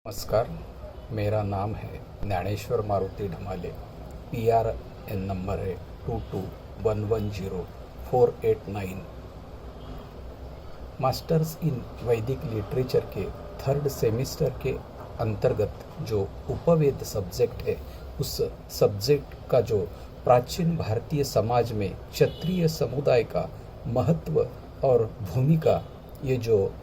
नमस्कार, मेरा नाम है ज्ञानेश्वर मारुति ढमाले। PRN नंबर है 22110489। मास्टर्स इन वैदिक लिटरेचर के थर्ड सेमेस्टर के अंतर्गत जो उपवेद सब्जेक्ट है, उस सब्जेक्ट का जो प्राचीन भारतीय समाज में क्षत्रिय समुदाय का महत्व और भूमिका, ये जो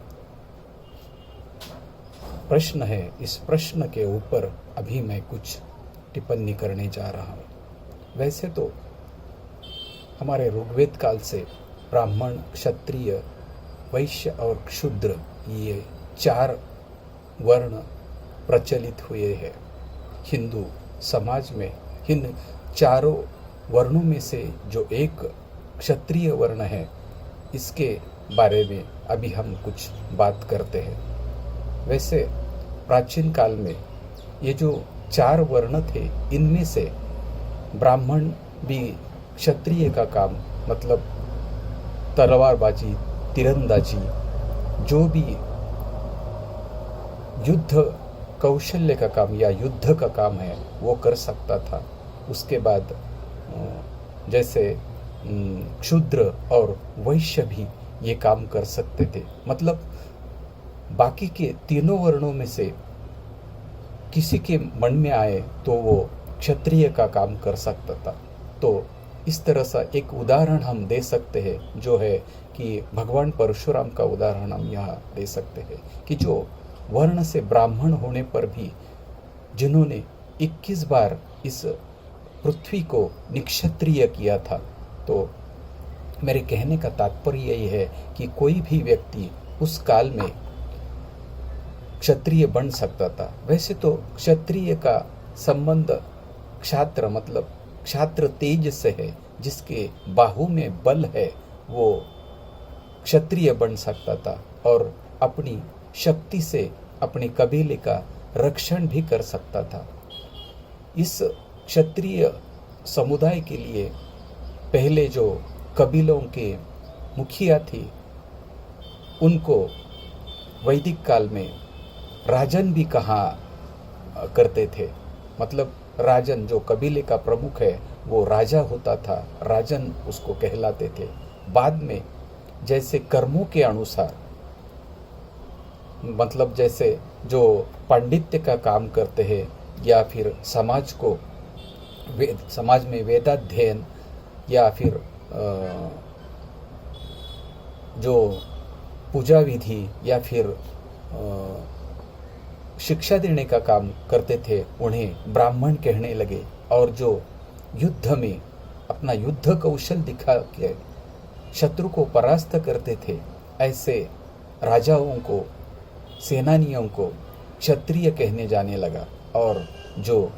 प्रश्न है, इस प्रश्न के ऊपर अभी मैं कुछ टिप्पणी करने जा रहा हूँ। वैसे तो हमारे ऋग्वेद काल से ब्राह्मण, क्षत्रिय, वैश्य और शूद्र, ये 4 वर्ण प्रचलित हुए हैं हिंदू समाज में। इन चारों वर्णों में से जो एक क्षत्रिय वर्ण है, इसके बारे में अभी हम कुछ बात करते हैं। वैसे प्राचीन काल में ये जो 4 वर्ण थे, इनमें से ब्राह्मण भी क्षत्रिय का काम, मतलब तलवारबाजी, तीरंदाजी, जो भी युद्ध कौशल्य का काम या युद्ध का काम है, वो कर सकता था। उसके बाद जैसे क्षुद्र और वैश्य भी ये काम कर सकते थे। मतलब बाकी के तीनों वर्णों में से किसी के मन में आए तो वो क्षत्रिय का काम कर सकता था। तो इस तरह से एक उदाहरण हम दे सकते हैं, जो है कि भगवान परशुराम का उदाहरण हम यहाँ दे सकते हैं कि जो वर्ण से ब्राह्मण होने पर भी जिन्होंने 21 बार इस पृथ्वी को निक्षत्रिय किया था। तो मेरे कहने का तात्पर्य यही है कि कोई भी व्यक्ति उस काल में क्षत्रिय बन सकता था। वैसे तो क्षत्रिय का संबंध क्षात्र, मतलब क्षात्र तेज से है, जिसके बाहु में बल है, वो क्षत्रिय बन सकता था और अपनी शक्ति से अपने कबीले का रक्षण भी कर सकता था। इस क्षत्रिय समुदाय के लिए पहले जो कबीलों के मुखिया थी, उनको वैदिक काल में राजन भी कहा करते थे। मतलब राजन, जो कबीले का प्रमुख है, वो राजा होता था, राजन उसको कहलाते थे। बाद में जैसे कर्मों के अनुसार, मतलब जैसे जो पांडित्य का काम करते हैं या फिर समाज में वेदाध्ययन या फिर जो पूजा विधि या फिर शिक्षा देने का काम करते थे, उन्हें ब्राह्मण कहने लगे। और जो युद्ध में अपना युद्ध कौशल दिखा के शत्रु को परास्त करते थे, ऐसे राजाओं को, सेनानियों को क्षत्रिय कहने जाने लगा। और जो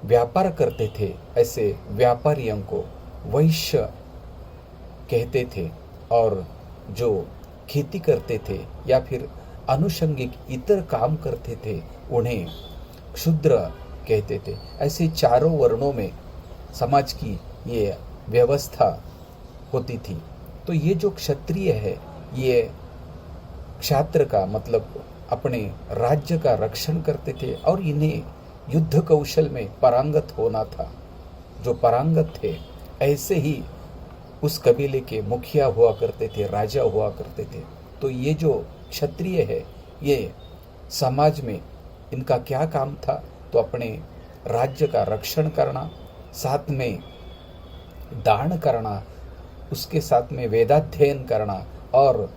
व्यापार करते थे, ऐसे व्यापारियों को वैश्य कहते थे। और जो खेती करते थे या फिर अनुषंगिक इतर काम करते थे, उन्हें क्षुद्र कहते थे। ऐसे चारों वर्णों में समाज की ये व्यवस्था होती थी। तो ये जो क्षत्रिय है, ये क्षात्र का मतलब अपने राज्य का रक्षण करते थे और इन्हें युद्ध कौशल में पारंगत होना था। जो पारंगत थे, ऐसे ही उस कबीले के मुखिया हुआ करते थे, राजा हुआ करते थे। तो ये जो क्षत्रिय है, ये समाज में इनका क्या काम था? तो अपने राज्य का रक्षण करना, साथ में दान करना, उसके साथ में वेदाध्ययन करना और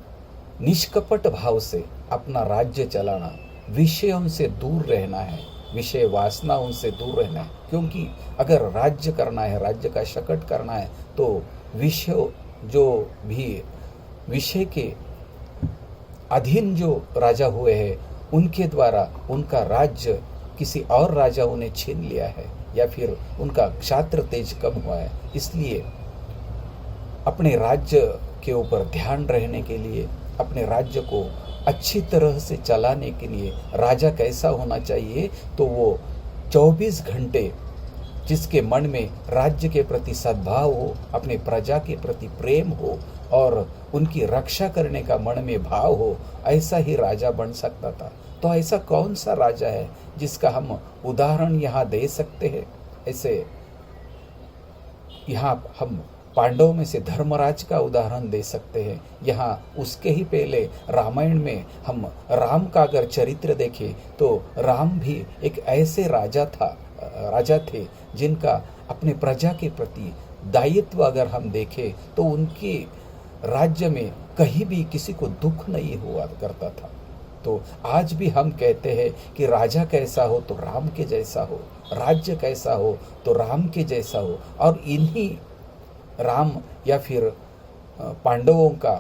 निष्कपट भाव से अपना राज्य चलाना। विषयों से दूर रहना है, विषय वासनाओं से दूर रहना है। क्योंकि अगर राज्य करना है, राज्य का शकट करना है, तो विषय के अधीन जो राजा हुए हैं, उनके द्वारा उनका राज्य किसी और राजाओं ने छीन लिया है या फिर उनका क्षात्र तेज कम हुआ है। इसलिए अपने राज्य के ऊपर ध्यान रहने के लिए, अपने राज्य को अच्छी तरह से चलाने के लिए राजा कैसा होना चाहिए? तो वो 24 घंटे जिसके मन में राज्य के प्रति सद्भाव हो, अपने प्रजा के प्रति प्रेम हो और उनकी रक्षा करने का मन में भाव हो, ऐसा ही राजा बन सकता था। तो ऐसा कौन सा राजा है जिसका हम उदाहरण यहाँ दे सकते हैं? ऐसे यहाँ हम पांडवों में से धर्मराज का उदाहरण दे सकते हैं। यहाँ उसके ही पहले रामायण में हम राम का अगर चरित्र देखें तो राम भी एक ऐसे राजा थे जिनका अपने प्रजा के प्रति दायित्व अगर हम देखें तो उनके राज्य में कहीं भी किसी को दुख नहीं हुआ करता था। तो आज भी हम कहते हैं कि राजा कैसा हो तो राम के जैसा हो, राज्य कैसा हो तो राम के जैसा हो। और इन्हीं राम या फिर पांडवों का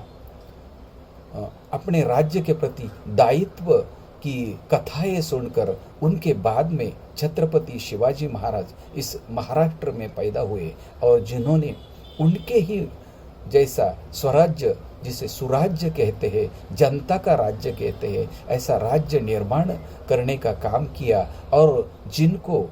अपने राज्य के प्रति दायित्व की कथाएं सुनकर उनके बाद में छत्रपति शिवाजी महाराज इस महाराष्ट्र में पैदा हुए और जिन्होंने उनके ही जैसा स्वराज्य, जिसे सुराज्य कहते हैं, जनता का राज्य कहते हैं, ऐसा राज्य निर्माण करने का काम किया। और जिनको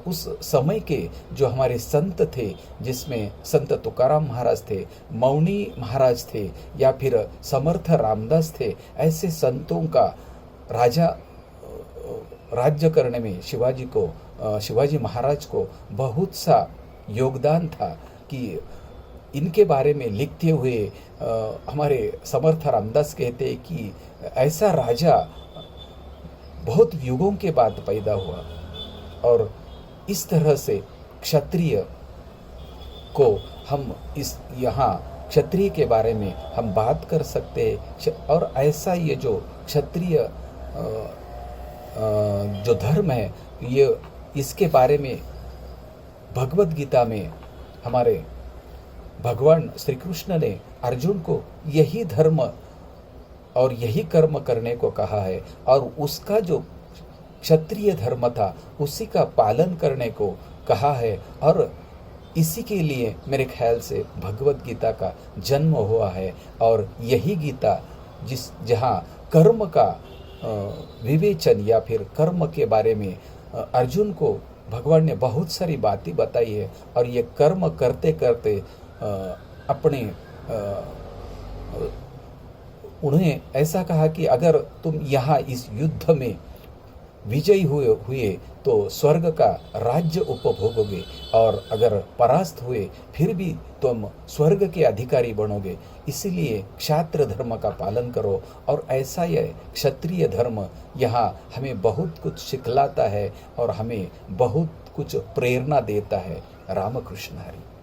उस समय के जो हमारे संत थे, जिसमें संत तुकाराम महाराज थे, मौनी महाराज थे या फिर समर्थ रामदास थे, ऐसे संतों का राज्य करने में शिवाजी महाराज को बहुत सा योगदान था। कि इनके बारे में लिखते हुए हमारे समर्थ रामदास कहते हैं कि ऐसा राजा बहुत युगों के बाद पैदा हुआ। और इस तरह से क्षत्रिय को हम यहाँ क्षत्रिय के बारे में हम बात कर सकते हैं। और ऐसा ये जो क्षत्रिय जो धर्म है, ये इसके बारे में भगवत गीता में हमारे भगवान श्री कृष्ण ने अर्जुन को यही धर्म और यही कर्म करने को कहा है और उसका जो क्षत्रिय धर्म था उसी का पालन करने को कहा है। और इसी के लिए मेरे ख्याल से भगवत गीता का जन्म हुआ है। और यही गीता जहाँ कर्म का विवेचन या फिर कर्म के बारे में अर्जुन को भगवान ने बहुत सारी बातें बताई है। और ये कर्म करते करते उन्हें ऐसा कहा कि अगर तुम यहाँ इस युद्ध में विजयी हुए तो स्वर्ग का राज्य उपभोगोगे, और अगर परास्त हुए फिर भी तुम स्वर्ग के अधिकारी बनोगे। इसीलिए क्षात्र धर्म का पालन करो। और ऐसा यह क्षत्रिय धर्म यहाँ हमें बहुत कुछ सिखलाता है और हमें बहुत कुछ प्रेरणा देता है। रामकृष्ण हरि।